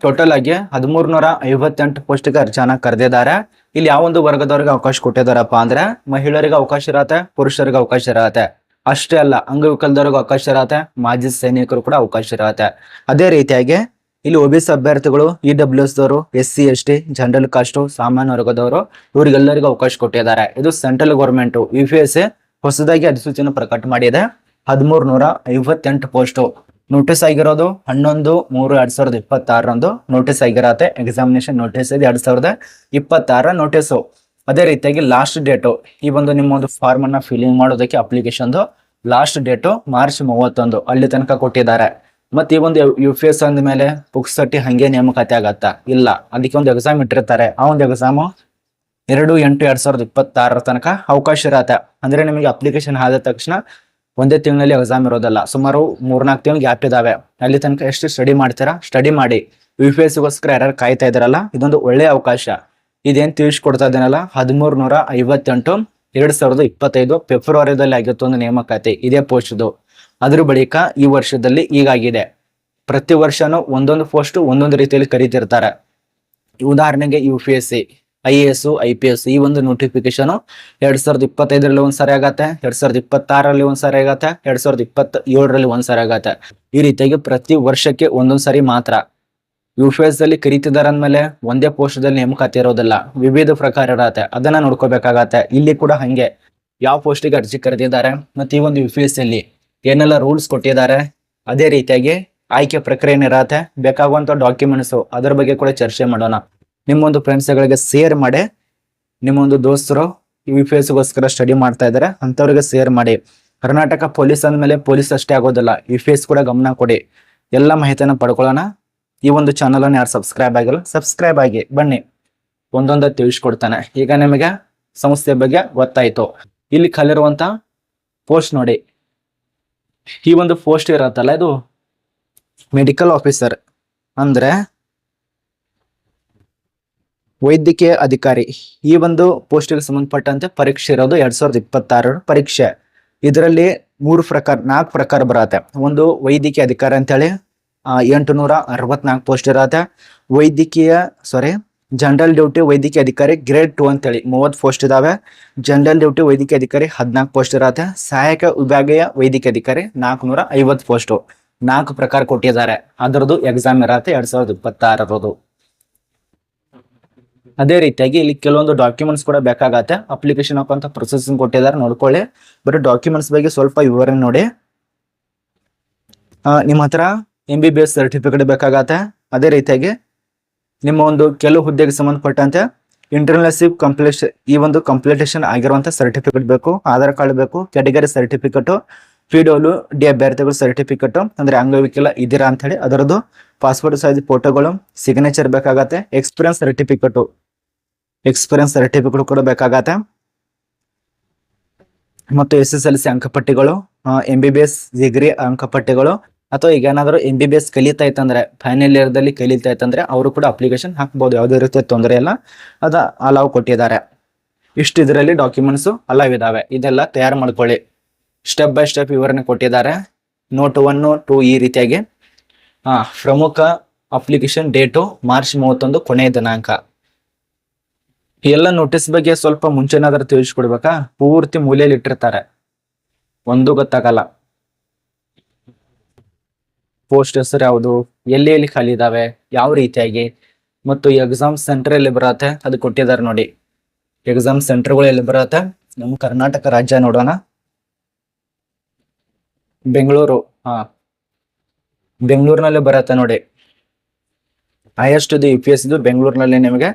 Total ಆಗಿ 1358 ಪೋಸ್ಟ್ಗೆ ಅರ್ಜಿಯನ್ನ ಕರೆದಿದ್ದಾರೆ. ಇಲ್ಲಿ ಯಾವ ಒಂದು ವರ್ಗದವ್ರಿಗೆ ಅವಕಾಶ ಕೊಟ್ಟಿದಾರಪ್ಪ ಅಂದ್ರೆ ಮಹಿಳೆಯರಿಗೆ ಅವಕಾಶ ಇರತ್ತೆ, ಪುರುಷರಿಗೆ ಅವಕಾಶ ಇರತ್ತೆ. ಅಷ್ಟೇ ಅಲ್ಲ, ಅಂಗವಿಕಲದವ್ರಿಗೆ ಅವಕಾಶ ಇರತ್ತೆ, ಮಾಜಿ ಸೈನಿಕರು ಕೂಡ ಅವಕಾಶ ಇರತ್ತೆ. ಅದೇ ರೀತಿಯಾಗಿ ಇಲ್ಲಿ OBC ಅಭ್ಯರ್ಥಿಗಳು, EWS ದವರು, SC ST, general caste, ಸಾಮಾನ್ಯ ವರ್ಗದವರು ಇವರಿಗೆಲ್ಲರಿಗೂ ಅವಕಾಶ ಕೊಟ್ಟಿದ್ದಾರೆ. ಇದು ಸೆಂಟ್ರಲ್ ಗೌರ್ಮೆಂಟ್ UPSC ಹೊಸದಾಗಿ ಅಧಿಸೂಚನೆ ಪ್ರಕಟ ಮಾಡಿದೆ. 1358 ಪೋಸ್ಟ್ ನೋಟಿಸ್ ಆಗಿರೋದು 11/3/2026 ನೋಟಿಸ್ ಆಗಿರತ್ತೆ. ಎಕ್ಸಾಮಿನೇಷನ್ ನೋಟಿಸ್ ಇದೆ 2026 ನೋಟಿಸು. ಅದೇ ರೀತಿಯಾಗಿ ಲಾಸ್ಟ್ ಡೇಟು ಈ ಒಂದು ನಿಮ್ಮ ಒಂದು ಫಾರ್ಮ್ ಅನ್ನ ಫಿಲಿಂಗ್ ಮಾಡೋದಕ್ಕೆ ಅಪ್ಲಿಕೇಶನ್ ಲಾಸ್ಟ್ ಡೇಟು March 31 ಅಲ್ಲಿ ತನಕ ಕೊಟ್ಟಿದ್ದಾರೆ. ಮತ್ತೆ ಈ ಒಂದು UPSC ಅಂದ ಮೇಲೆ ಪುಕ್ಸಟ್ಟಿ ಹಂಗೆ ನೇಮಕಾತಿ ಆಗತ್ತ ಇಲ್ಲ, ಅದಕ್ಕೆ ಒಂದು ಎಕ್ಸಾಮ್ ಇಟ್ಟಿರ್ತಾರೆ. ಆ ಒಂದು ಎಕ್ಸಾಮು 2/8/2026 ತನಕ ಅವಕಾಶ ಇರತ್ತೆ. ಅಂದ್ರೆ ನಿಮಗೆ ಅಪ್ಲಿಕೇಶನ್ ಆದ ತಕ್ಷಣ ಒಂದೇ ತಿಂಗಳಲ್ಲಿ ಎಕ್ಸಾಮ್ ಇರೋದಲ್ಲ, ಸುಮಾರು 3-4 ತಿಂಗಳು ಗ್ಯಾಪ್ ಇದಾವೆ. ಅಲ್ಲಿ ತನಕ ಎಷ್ಟು ಸ್ಟಡಿ ಮಾಡ್ತೀರಾ ಸ್ಟಡಿ ಮಾಡಿ. UPSCಗೋಸ್ಕರ ಯಾರು ಕಾಯ್ತಾ ಇದಾರಲ್ಲ, ಇದೊಂದು ಒಳ್ಳೆಯ ಅವಕಾಶ. ಇದೇನ್ ತಿಳಿಸ್ಕೊಡ್ತಾ ಇದ್ದೇನಲ್ಲ, 1358 2025 ಫೆಬ್ರವರಿದಲ್ಲಿ ಆಗಿತ್ತು ಒಂದು ನೇಮಕಾತಿ ಇದೇ ಪೋಸ್ಟ್ದು. ಅದ್ರ ಬಳಿಕ ಈ ವರ್ಷದಲ್ಲಿ ಈಗಾಗಿದೆ. ಪ್ರತಿ ವರ್ಷನೂ ಒಂದೊಂದು ಪೋಸ್ಟ್ ಒಂದೊಂದು ರೀತಿಯಲ್ಲಿ ಕರೀತಿರ್ತಾರೆ. ಉದಾಹರಣೆಗೆ UPSC IAS IPS ಈ ಒಂದು ನೋಟಿಫಿಕೇಶನ್ 2025ರಲ್ಲಿ ಒಂದ್ಸರಿ ಆಗತ್ತೆ, 2026ರಲ್ಲಿ ಒಂದ್ಸರಿ ಆಗತ್ತೆ, 2027ರಲ್ಲಿ ಒಂದ್ಸರಿ ಆಗತ್ತೆ. ಈ ರೀತಿಯಾಗಿ ಪ್ರತಿ ವರ್ಷಕ್ಕೆ ಒಂದೊಂದ್ ಸರಿ ಮಾತ್ರ. UPSC ಅಲ್ಲಿ ಕರೀತಿದಾರ ಅಂದ್ಮೇಲೆ ಒಂದೇ ಪೋಸ್ಟ್ದಲ್ಲಿ ನೇಮಕಾತಿ ಇರೋದಿಲ್ಲ, ವಿವಿಧ ಪ್ರಕಾರ ಇರತ್ತೆ, ಅದನ್ನ ನೋಡ್ಕೋಬೇಕಾಗತ್ತೆ. ಇಲ್ಲಿ ಕೂಡ ಹಂಗೆ ಯಾವ ಪೋಸ್ಟಿಗೆ ಅರ್ಜಿ ಕರೆದಿದ್ದಾರೆ ಮತ್ತೆ ಈ ಒಂದು UPSC ಅಲ್ಲಿ ಏನೆಲ್ಲ ರೂಲ್ಸ್ ಕೊಟ್ಟಿದ್ದಾರೆ, ಅದೇ ರೀತಿಯಾಗಿ ಆಯ್ಕೆ ಪ್ರಕ್ರಿಯೆ ಇರತ್ತೆ. ಬೇಕಾಗುವಂತ ಡಾಕ್ಯುಮೆಂಟ್ಸ್ ಅದ್ರ ಬಗ್ಗೆ ಕೂಡ ಚರ್ಚೆ ಮಾಡೋಣ. ನಿಮ್ಮೊಂದು ಫ್ರೆಂಡ್ಸ್ಗಳಿಗೆ ಶೇರ್ ಮಾಡಿ. ನಿಮ್ಮೊಂದು ದೋಸ್ತರು UPSCಗೋಸ್ಕರ ಸ್ಟಡಿ ಮಾಡ್ತಾ ಇದ್ದಾರೆ ಅಂತವ್ರಿಗೆ ಶೇರ್ ಮಾಡಿ. ಕರ್ನಾಟಕ ಪೊಲೀಸ್ ಅಂದ್ಮೇಲೆ ಪೊಲೀಸ್ ಅಷ್ಟೇ ಆಗೋದಿಲ್ಲ, UPSC ಕೂಡ ಗಮನ ಕೊಡಿ. ಎಲ್ಲ ಮಾಹಿತಿಯನ್ನು ಪಡ್ಕೊಳ್ಳೋಣ. ಈ ಒಂದು ಚಾನಲ್ ಅನ್ನು ಯಾರು ಸಬ್ಸ್ಕ್ರೈಬ್ ಆಗಿಲ್ಲ ಸಬ್ಸ್ಕ್ರೈಬ್ ಆಗಿ ಬನ್ನಿ, ಒಂದೊಂದ ತಿಳಿಸ್ಕೊಡ್ತಾನೆ. ಈಗ ನಿಮಗೆ ಸಂಸ್ಥೆ ಬಗ್ಗೆ ಗೊತ್ತಾಯ್ತು. ಇಲ್ಲಿ ಕಲಿರುವಂತ ಪೋಸ್ಟ್ ನೋಡಿ, ಈ ಒಂದು ಪೋಸ್ಟ್ ಇರತ್ತಲ್ಲ, ಇದು ಮೆಡಿಕಲ್ ಆಫೀಸರ್ ಅಂದ್ರೆ ವೈದ್ಯಕೀಯ ಅಧಿಕಾರಿ. ಈ ಒಂದು ಪೋಸ್ಟ್ಗೆ ಸಂಬಂಧಪಟ್ಟಂತೆ ಪರೀಕ್ಷೆ ಇರೋದು 2026 ಪರೀಕ್ಷೆ. ಇದರಲ್ಲಿ 4 ಪ್ರಕಾರ ಬರತ್ತೆ. ಒಂದು ವೈದ್ಯಕೀಯ ಅಧಿಕಾರಿ ಅಂತೇಳಿ 864 ಪೋಸ್ಟ್ ಇರತ್ತೆ. ಜನರಲ್ ಡ್ಯೂಟಿ ವೈದ್ಯಕೀಯ ಅಧಿಕಾರಿ ಗ್ರೇಡ್ 2 ಅಂತೇಳಿ 30 ಪೋಸ್ಟ್ ಇದಾವೆ. ಜನರಲ್ ಡ್ಯೂಟಿ ವೈದ್ಯಕೀಯ ಅಧಿಕಾರಿ 14 ಪೋಸ್ಟ್ ಇರತ್ತೆ. ಸಹಾಯಕ ವಿಭಾಗೀಯ ವೈದ್ಯಕೀಯ ಅಧಿಕಾರಿ 450 ಪೋಸ್ಟ್. 4 ಪ್ರಕಾರ ಕೊಟ್ಟಿದ್ದಾರೆ. ಅದರದ್ದು ಎಕ್ಸಾಮ್ ಇರತ್ತೆ 2026. ಅದೇ ರೀತಿಯಾಗಿ ಇಲ್ಲಿ ಕೆಲವೊಂದು ಡಾಕ್ಯುಮೆಂಟ್ಸ್ ಕೂಡ ಬೇಕಾಗತ್ತೆ. ಅಪ್ಲಿಕೇಶನ್ ಹಾಕುವಂತ ಪ್ರೊಸೆಸಿಂಗ್ ಕೊಟ್ಟಿದ್ದಾರೆ, ನೋಡ್ಕೊಳ್ಳಿ. ಬರೀ ಡಾಕ್ಯುಮೆಂಟ್ಸ್ ಬಗ್ಗೆ ಸ್ವಲ್ಪ ವಿವರಣೆ ನೋಡಿ. ನಿಮ್ಮ ಹತ್ರ MBBS ಸರ್ಟಿಫಿಕೇಟ್ ಬೇಕಾಗತ್ತೆ. ಅದೇ ರೀತಿಯಾಗಿ ನಿಮ್ಮ ಒಂದು ಕೆಲವು ಹುದ್ದೆಗೆ ಸಂಬಂಧಪಟ್ಟಂತೆ ಇಂಟರ್ನ್ಶಿಪ್ ಈ ಒಂದು ಕಂಪ್ಲೀಟೇಷನ್ ಆಗಿರುವಂತ ಸರ್ಟಿಫಿಕೇಟ್ ಬೇಕು. ಆಧಾರ್ ಕಾರ್ಡ್ ಬೇಕು, ಕ್ಯಾಟಗರಿ ಸರ್ಟಿಫಿಕೇಟ್, PWD ಅಭ್ಯರ್ಥಿಗಳ ಸರ್ಟಿಫಿಕೇಟ್ ಅಂದ್ರೆ ಅಂಗವಿಕಲ ಇದ್ದೀರಾ ಅಂತ ಹೇಳಿ ಅದರದ್ದು, ಪಾಸ್ಪೋರ್ಟ್ ಸೈಜ್ ಫೋಟೋಗಳು, ಸಿಗ್ನೇಚರ್ ಬೇಕಾಗತ್ತೆ, ಎಕ್ಸ್ಪೀರಿಯನ್ಸ್ ಸರ್ಟಿಫಿಕೇಟ್ ಕೂಡ ಬೇಕಾಗತ್ತೆ, ಮತ್ತು SSLC ಅಂಕಪಟ್ಟಿಗಳು, MBBS ಡಿಗ್ರಿ ಅಂಕಪಟ್ಟಿಗಳು, ಅಥವಾ ಈಗ ಏನಾದರೂ MBBS ಕಲಿತಾ ಇತ್ತಂದ್ರೆ ಫೈನಲ್ ಇಯರ್ ದಲ್ಲಿ ಕಲಿತಾ ಇತ್ತಂದ್ರೆ ಅವರು ಕೂಡ ಅಪ್ಲಿಕೇಶನ್ ಹಾಕ್ಬಹುದು. ಯಾವುದೇ ರೀತಿಯ ತೊಂದರೆ ಇಲ್ಲ, ಅದ ಅಲಾವ್ ಕೊಟ್ಟಿದ್ದಾರೆ. ಇಷ್ಟು ಇದರಲ್ಲಿ ಡಾಕ್ಯುಮೆಂಟ್ಸ್ ಅಲಾವ್ ಇದಾವೆ. ಇದೆಲ್ಲ ತಯಾರು ಮಾಡ್ಕೊಳ್ಳಿ. ಸ್ಟೆಪ್ ಬೈ ಸ್ಟೆಪ್ ವಿವರಣೆ ಕೊಟ್ಟಿದ್ದಾರೆ. ನೋಟ್ 1, 2 ಈ ರೀತಿಯಾಗಿ. ಪ್ರಮುಖ ಅಪ್ಲಿಕೇಶನ್ ಡೇಟು March 31 ಕೊನೆಯ ದಿನಾಂಕ. ಎಲ್ಲ ನೋಟಿಸ್ ಬಗ್ಗೆ ಸ್ವಲ್ಪ ಮುಂಚೆನಾದ್ರೂ ತಿಳಿಸ್ಕೊಡ್ಬೇಕಾ? ಪೂರ್ತಿ ಮೂಲೆಯಲ್ಲಿ ಇಟ್ಟಿರ್ತಾರೆ, ಒಂದು ಗೊತ್ತಾಗಲ್ಲ. ಪೋಸ್ಟ್ ಹೆಸರು ಯಾವುದು, ಎಲ್ಲಿ ಖಾಲಿ ಇದಾವೆ, ಯಾವ ರೀತಿಯಾಗಿ, ಮತ್ತು ಎಕ್ಸಾಮ್ ಸೆಂಟರ್ ಎಲ್ಲಿ ಬರತ್ತೆ ಅದು ಕೊಟ್ಟಿದ್ದಾರೆ ನೋಡಿ. ಎಕ್ಸಾಮ್ ಸೆಂಟರ್ಗಳು ಎಲ್ಲಿ ಬರತ್ತೆ, ನಮ್ಮ ಕರ್ನಾಟಕ ರಾಜ್ಯ ನೋಡೋಣ. ಬೆಂಗಳೂರು, ಬೆಂಗಳೂರಿನಲ್ಲಿ ಬರತ್ತೆ ನೋಡಿ. ಹೈಯೆಸ್ಟ್ ಇದು UPSC ಬೆಂಗಳೂರಿನಲ್ಲಿ ನಿಮಗೆ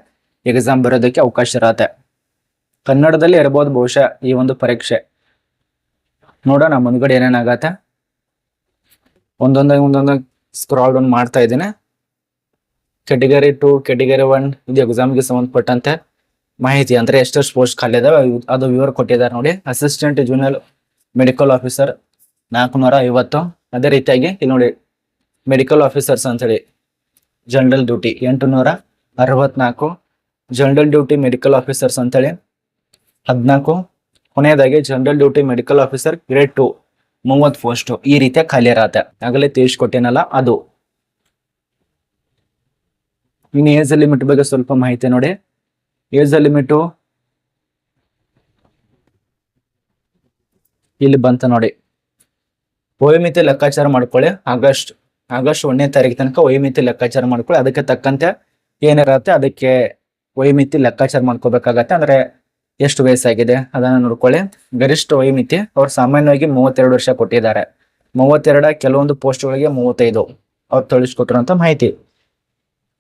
ಎಕ್ಸಾಮ್ ಬರೋದಕ್ಕೆ ಅವಕಾಶ ಇರತ್ತೆ. ಕನ್ನಡದಲ್ಲಿ ಇರಬಹುದು ಬಹುಶಃ ಈ ಒಂದು ಪರೀಕ್ಷೆ. ನೋಡೋಣ ಮುಂದ್ಗಡೆ ಏನೇನಾಗತ್ತೆ. ಒಂದೊಂದು ಸ್ಕ್ರಾಲ್ ಡೌನ್ ಮಾಡ್ತಾ ಇದ್ದೇನೆ. ಕ್ಯಾಟಗರಿ 2, ಕ್ಯಾಟಗರಿ 1 ಇದು ಎಕ್ಸಾಮ್ಗೆ ಸಂಬಂಧಪಟ್ಟಂತೆ ಮಾಹಿತಿ, ಅಂದ್ರೆ ಎಷ್ಟೆಷ್ಟು ಪೋಸ್ಟ್ ಖಾಲಿ ಇದಾವೆ ಅದು ವಿವರ ಕೊಟ್ಟಿದ್ದಾರೆ ನೋಡಿ. Assistant junior medical officer 450. ಅದೇ ರೀತಿಯಾಗಿ ಇಲ್ಲಿ ನೋಡಿ ಮೆಡಿಕಲ್ ಆಫೀಸರ್ಸ್ ಅಂತೇಳಿ general duty 864, general duty medical officers ಅಂತೇಳಿ 14. ಕೊನೆಯದಾಗಿ general duty medical officer grade 2 30 post ಈ ರೀತಿಯ ಖಾಲಿ ಇರತ್ತೆ. ಆಗಲೇ ತಿಳಿಸ್ಕೊಟ್ಟೇನಲ್ಲ ಅದು. ಇನ್ನು ಏಜ್ ಲಿಮಿಟ್ ಬಗ್ಗೆ ಸ್ವಲ್ಪ ಮಾಹಿತಿ ನೋಡಿ. ಏಜ್ ಲಿಮಿಟ್ ಇಲ್ಲಿ ಬಂತ ನೋಡಿ. ವಯೋಮಿತಿ ಲೆಕ್ಕಾಚಾರ ಮಾಡ್ಕೊಳ್ಳಿ. ಆಗಸ್ಟ್ 1ನೇ ತಾರೀಕು ತನಕ ವಯೋಮಿತಿ ಲೆಕ್ಕಾಚಾರ ಮಾಡ್ಕೊಳ್ಳಿ. ಅದಕ್ಕೆ ತಕ್ಕಂತೆ ಏನಿರತ್ತೆ ಅದಕ್ಕೆ ವಯೋಮಿತಿ ಲೆಕ್ಕಾಚಾರ ಮಾಡ್ಕೋಬೇಕಾಗತ್ತೆ. ಅಂದ್ರೆ ಎಷ್ಟು ವಯಸ್ಸಾಗಿದೆ ಅದನ್ನ ನೋಡ್ಕೊಳ್ಳಿ. ಗರಿಷ್ಠ ವಯೋಮಿತಿ ಅವ್ರು ಸಾಮಾನ್ಯವಾಗಿ 32 ವರ್ಷ ಕೊಟ್ಟಿದ್ದಾರೆ. 32, ಕೆಲವೊಂದು ಪೋಸ್ಟ್ಗಳಿಗೆ 35 ಅವ್ರು ತಿಳಿಸ್ಕೊಟ್ಟಿರುವಂತ ಮಾಹಿತಿ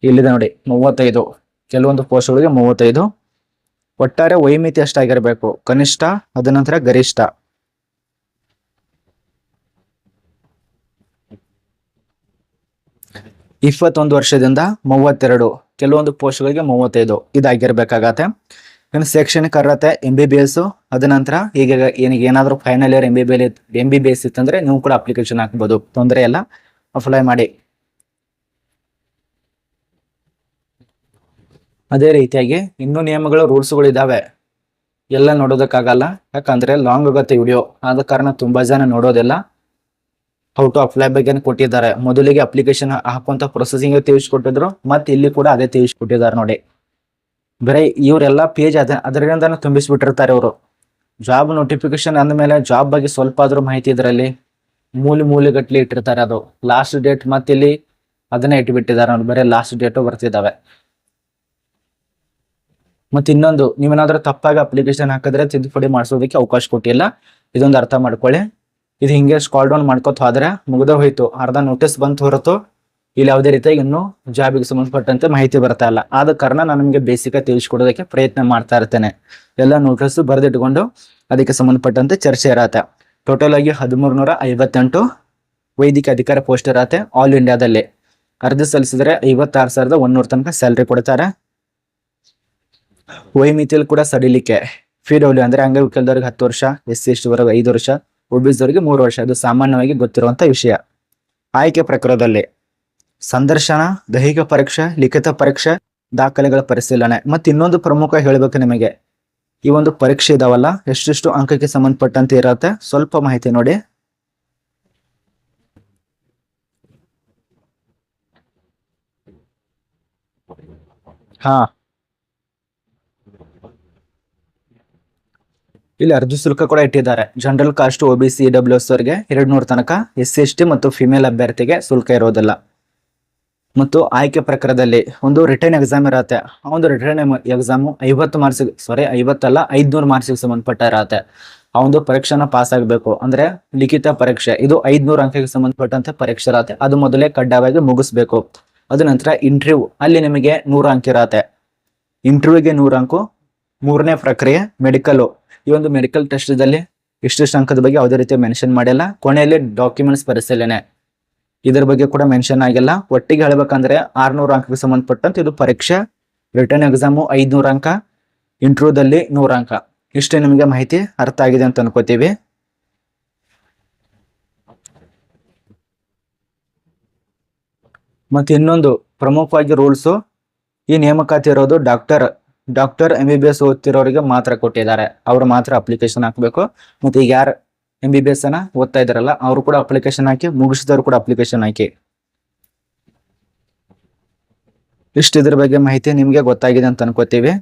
ಇಲ್ಲಿದೆ ನೋಡಿ. 35, ಕೆಲವೊಂದು ಪೋಸ್ಟ್ಗಳಿಗೆ 35. ಒಟ್ಟಾರೆ ವಯೋಮಿತಿ ಎಷ್ಟಾಗಿರ್ಬೇಕು? ಕನಿಷ್ಠ, ಅದ ನಂತರ ಗರಿಷ್ಠ. ಇಪ್ಪತ್ತೊಂದು ವರ್ಷದಿಂದ 32, ಕೆಲವೊಂದು ಪೋಸ್ಟ್ಗಳಿಗೆ 35 ಇದಾಗಿರ್ಬೇಕಾಗತ್ತೆ. ಇನ್ನು ಶೈಕ್ಷಣಿಕ ಅರ್ಹತೆ MBBS. ಅದ ನಂತರ ಈಗ ಏನಾದ್ರು ಫೈನಲ್ ಇಯರ್ MBBS ಇತ್ತಂದ್ರೆ ನೀವು ಕೂಡ ಅಪ್ಲಿಕೇಶನ್ ಹಾಕ್ಬೋದು, ತೊಂದರೆ ಇಲ್ಲ, ಅಪ್ಲೈ ಮಾಡಿ. ಅದೇ ರೀತಿಯಾಗಿ ಇನ್ನೂ ನಿಯಮಗಳು, ರೂಲ್ಸ್ಗಳು ಇದಾವೆ. ಎಲ್ಲ ನೋಡೋದಕ್ಕಾಗಲ್ಲ, ಯಾಕಂದ್ರೆ ಲಾಂಗ್ ಆಗುತ್ತೆ ವಿಡಿಯೋ, ಆದ ಕಾರಣ ತುಂಬಾ ಜನ ನೋಡೋದಿಲ್ಲ. ಹೌ ಟು ಅಪ್ಲೈ ಬಗ್ಗೆ ಕೊಟ್ಟಿದ್ದಾರೆ. ಮೊದಲಿಗೆ ಅಪ್ಲಿಕೇಶನ್ ಹಾಕುವಂತ ಪ್ರೊಸೆಸಿಂಗ್ ತಿಳಿಸ್ಕೊಟ್ಟಿದ್ರು, ಮತ್ತೆ ಇಲ್ಲಿ ಕೂಡ ಅದೇ ತಿಳಿಸ್ಕೊಟ್ಟಿದ್ದಾರೆ ನೋಡಿ. ಬರೀ ಇವರೆಲ್ಲ ಪೇಜ್ ಅದರಿಂದಾನು ತುಂಬಿಸ್ಬಿಟ್ಟಿರ್ತಾರೆ ಇವರು. ಜಾಬ್ ನೋಟಿಫಿಕೇಶನ್ ಅಂದಮೇಲೆ ಜಾಬ್ ಬಗ್ಗೆ ಸ್ವಲ್ಪ ಆದ್ರೂ ಮಾಹಿತಿ ಇದರಲ್ಲಿ ಮೂಲೆಗಟ್ಲಿ ಇಟ್ಟಿರ್ತಾರೆ. ಅದು ಲಾಸ್ಟ್ ಡೇಟ್ ಮತ್ತೆ ಇಲ್ಲಿ ಅದನ್ನೇ ಇಟ್ಬಿಟ್ಟಿದ್ದಾರೆ ನೋಡಿ. ಬರೀ ಲಾಸ್ಟ್ ಡೇಟು ಬರ್ತಿದ್ದಾವೆ. ಮತ್ತೆ ಇನ್ನೊಂದು, ನೀವೇನಾದ್ರೂ ತಪ್ಪಾಗಿ ಅಪ್ಲಿಕೇಶನ್ ಹಾಕಿದ್ರೆ ತಿದ್ದುಪಡಿ ಮಾಡಿಸೋದಕ್ಕೆ ಅವಕಾಶ ಕೊಟ್ಟಿಲ್ಲ. ಇದೊಂದು ಅರ್ಥ ಮಾಡ್ಕೊಳ್ಳಿ. ಇದು ಹಿಂಗೆ ಸ್ಕಾಲ್ ಡೌನ್ ಮಾಡ್ಕೊತ ಹೋದ್ರೆ ಮುಗ್ದ ಹೋಯ್ತು, ಅರ್ಧ ನೋಟಿಸ್ ಬಂತು ಹೊರತು ಇಲ್ಲಿ ಯಾವುದೇ ರೀತಿಯಾಗಿ ಇನ್ನೂ ಜಾಬಿಗೆ ಸಂಬಂಧಪಟ್ಟಂತೆ ಮಾಹಿತಿ ಬರ್ತಾ ಇಲ್ಲ. ಆದ ಕಾರಣ ನಾನು ನಿಮಗೆ ಬೇಸಿಕ್ ತಿಳಿಸ್ಕೊಡೋದಕ್ಕೆ ಪ್ರಯತ್ನ ಮಾಡ್ತಾ ಇರ್ತೇನೆ. ಎಲ್ಲ ನೋಟಿಸ್ ಬರೆದಿಟ್ಕೊಂಡು ಅದಕ್ಕೆ ಸಂಬಂಧಪಟ್ಟಂತೆ ಚರ್ಚೆ ಇರತ್ತೆ. ಟೋಟಲ್ ಆಗಿ 1358 ವೈದ್ಯಕೀಯ ಅಧಿಕಾರಿ ಪೋಸ್ಟ್ ಇರತ್ತೆ ಆಲ್ ಇಂಡಿಯಾದಲ್ಲಿ. ಅರ್ಜಿ ಸಲ್ಲಿಸಿದ್ರೆ 56,100 ತನಕ ಸ್ಯಾಲರಿ ಕೊಡ್ತಾರೆ. ವಯೋಮಿತಿಯಲ್ಲಿ ಕೂಡ ಸಡಿಲಿಕೆ. FW ಅಂದ್ರೆ ಅಂಗವಿಕಲದವ್ರಿಗೆ 10 ವರ್ಷ, SC/ST ವರೆಗೆ 5 ವರ್ಷ, OBC ದವರಿಗೆ 3 ವರ್ಷ. ಇದು ಸಾಮಾನ್ಯವಾಗಿ ಗೊತ್ತಿರುವಂತ ವಿಷಯ. ಆಯ್ಕೆ ಪ್ರಕಾರದಲ್ಲಿ ಸಂದರ್ಶನ, ದೈಹಿಕ ಪರೀಕ್ಷೆ, ಲಿಖಿತ ಪರೀಕ್ಷೆ, ದಾಖಲೆಗಳ ಪರಿಶೀಲನೆ. ಮತ್ತೆ ಇನ್ನೊಂದು ಪ್ರಮುಖ ಹೇಳ್ಬೇಕು ನಿಮಗೆ, ಈ ಒಂದು ಪರೀಕ್ಷೆ ಇದಾವಲ್ಲ ಎಷ್ಟೆಷ್ಟು ಅಂಕಕ್ಕೆ ಸಂಬಂಧಪಟ್ಟಂತೆ ಇರತ್ತೆ, ಸ್ವಲ್ಪ ಮಾಹಿತಿ ನೋಡಿ. ಇಲ್ಲಿ ಅರ್ಜಿ ಶುಲ್ಕ ಕೂಡ ಇಟ್ಟಿದ್ದಾರೆ. ಜನರಲ್ ಕಾಸ್ಟ್, OBC, EWS ಅವರಿಗೆ 200 ತನಕ, SC/ST ಮತ್ತು ಫಿಮೇಲ್ ಅಭ್ಯರ್ಥಿಗೆ ಶುಲ್ಕ ಇರೋದಿಲ್ಲ. ಮತ್ತು ಆಯ್ಕೆ ಪ್ರಕಾರದಲ್ಲಿ ಒಂದು ರಿಟರ್ನ್ ಎಕ್ಸಾಮ್ ಇರತ್ತೆ. ಆ ಒಂದು ರಿಟರ್ನ್ ಎಕ್ಸಾಮ್ 50 ಮಾರ್ಕ್ಸ್, 50 ಅಲ್ಲ 500 ಮಾರ್ಕ್ಸ್ಗೆ ಸಂಬಂಧಪಟ್ಟ ಇರತ್ತೆ. ಆ ಒಂದು ಪರೀಕ್ಷೆನ ಪಾಸ್ ಆಗಬೇಕು. ಅಂದ್ರೆ ಲಿಖಿತ ಪರೀಕ್ಷೆ ಇದು 500 ಅಂಕಕ್ಕೆ ಸಂಬಂಧಪಟ್ಟಂತೆ ಪರೀಕ್ಷೆ ಇರತ್ತೆ. ಅದು ಮೊದಲೇ ಕಡ್ಡಾಯವಾಗಿ ಮುಗಿಸ್ಬೇಕು. ಅದ ನಂತರ ಇಂಟರ್ವ್ಯೂ, ಅಲ್ಲಿ ನಿಮಗೆ 100 ಅಂಕ ಇರತ್ತೆ. ಇಂಟರ್ವ್ಯೂಗೆ 100 ಅಂಕ. ಮೂರನೇ ಪ್ರಕ್ರಿಯೆ ಮೆಡಿಕಲ್. ಈ ಒಂದು ಮೆಡಿಕಲ್ ಟೆಸ್ಟ್ ದಲ್ಲಿ ಇಷ್ಟಿಷ್ಟು ಅಂಕದ ಬಗ್ಗೆ ಯಾವುದೇ ರೀತಿ ಮೆನ್ಷನ್ ಮಾಡಿಲ್ಲ. ಕೊನೆಯಲ್ಲಿ ಡಾಕ್ಯುಮೆಂಟ್ಸ್ ಪರಿಶೀಲನೆ, ಇದರ ಬಗ್ಗೆ ಕೂಡ ಮೆನ್ಷನ್ ಆಗಿಲ್ಲ. ಒಟ್ಟಿಗೆ ಹೇಳ್ಬೇಕಂದ್ರೆ 600 ಅಂಕಕ್ಕೆ ಸಂಬಂಧಪಟ್ಟಂತೆ ಇದು ಪರೀಕ್ಷೆ. ರಿಟರ್ನ್ ಎಕ್ಸಾಮು 500 ಅಂಕ, ಇಂಟರ್ವ್ಯೂದಲ್ಲಿ 100 ಅಂಕ. ಇಷ್ಟೇ ನಿಮಗೆ ಮಾಹಿತಿ ಅರ್ಥ ಆಗಿದೆ ಅಂತ ಅನ್ಕೋತೀವಿ. ಮತ್ತೆ ಇನ್ನೊಂದು ಪ್ರಮುಖವಾಗಿ ರೂಲ್ಸ್, ಈ ನೇಮಕಾತಿ ಇರೋದು ಡಾಕ್ಟರ್ MBBS ಓದ್ತಿರೋರಿಗೆ ಮಾತ್ರ ಕೊಟ್ಟಿದ್ದಾರೆ. ಅವರು ಮಾತ್ರ ಅಪ್ಲಿಕೇಶನ್ ಹಾಕಬೇಕು. ಮತ್ತೆ ಈಗ ಯಾರು MBBS ಅನ್ನ ಓದ್ತಾ ಇದಾರಲ್ಲ ಅವರು ಕೂಡ ಅಪ್ಲಿಕೇಶನ್ ಹಾಕಿ, ಮುಗಿಸಿದವರು ಕೂಡ ಅಪ್ಲಿಕೇಶನ್ ಹಾಕಿ. ಇದ್ರ ಬಗ್ಗೆ ಮಾಹಿತಿ ನಿಮ್ಗೆ ಗೊತ್ತಾಗಿದೆ ಅಂತ ಅನ್ಕೋತೀವಿ.